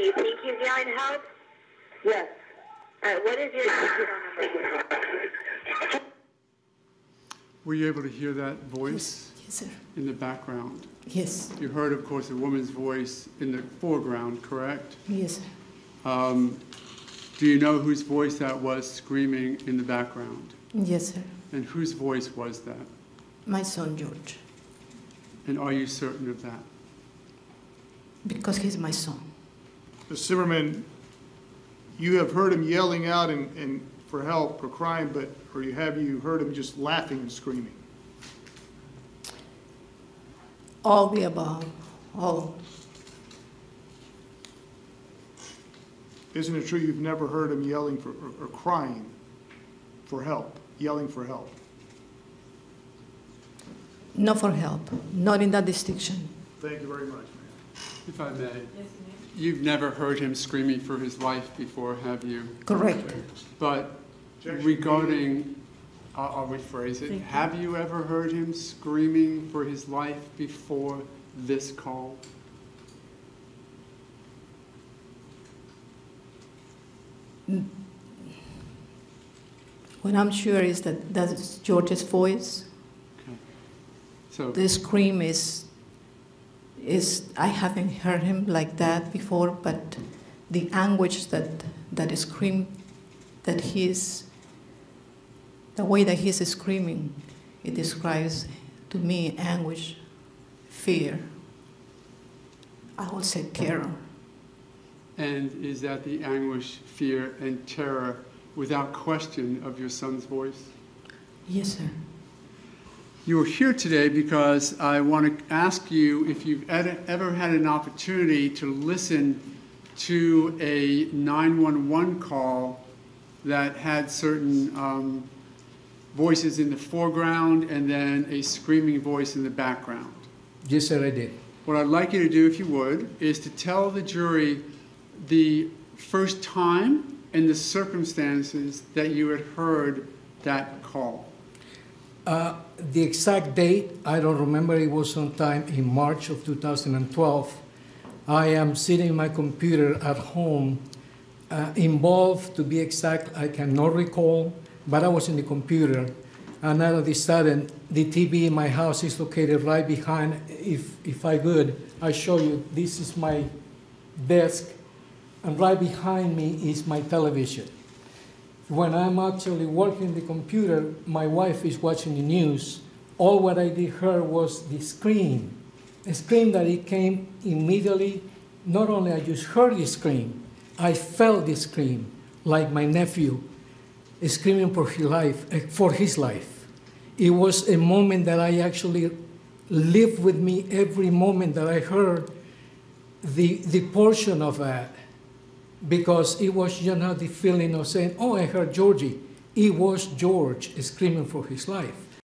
you think he's yelling help? Yes. All right, what is your phone number? Were you able to hear that voice? Yes, sir. In the background? Yes. You heard, of course, a woman's voice in the foreground, correct? Yes, sir. Do you know whose voice that was screaming in the background? Yes, sir. And whose voice was that? My son, George. And are you certain of that? Because he's my son. Mr. Zimmerman, you have heard him yelling out and for help or crying, or have you heard him just laughing and screaming? All the above. All. Isn't it true you've never heard him yelling or crying for help, yelling for help? Not for help. Not in that distinction. Thank you very much, ma'am. If I may. You've never heard him screaming for his life before, have you? Correct. But regarding, I'll rephrase it, have you ever heard him screaming for his life before this call? What I'm sure is that that's George's voice. Okay. So The scream is I haven't heard him like that before, but the anguish that scream, that he's, the way that he's screaming, it describes to me anguish, fear, I would say terror. And is that the anguish, fear, and terror, without question, of your son's voice? Yes, sir. You are here today because I want to ask you if you've ever had an opportunity to listen to a 911 call that had certain voices in the foreground and then a screaming voice in the background. Yes, sir, I did. What I'd like you to do, if you would, is to tell the jury the first time and the circumstances that you had heard that call. The exact date, I don't remember. It was sometime in March of 2012. I am sitting in my computer at home, involved, to be exact, I cannot recall, but I was in the computer, and all of a sudden, the TV in my house is located right behind. If I could, I show you, this is my desk, and right behind me is my television. When I'm actually working the computer, my wife is watching the news. All what I did hear was the scream. A scream that it came immediately. Not only I just heard the scream, I felt the scream, like my nephew screaming for his life. It was a moment that I actually lived with me every moment that I heard the portion of that. Because it was, the feeling of saying, oh, I heard Georgie. It was George screaming for his life.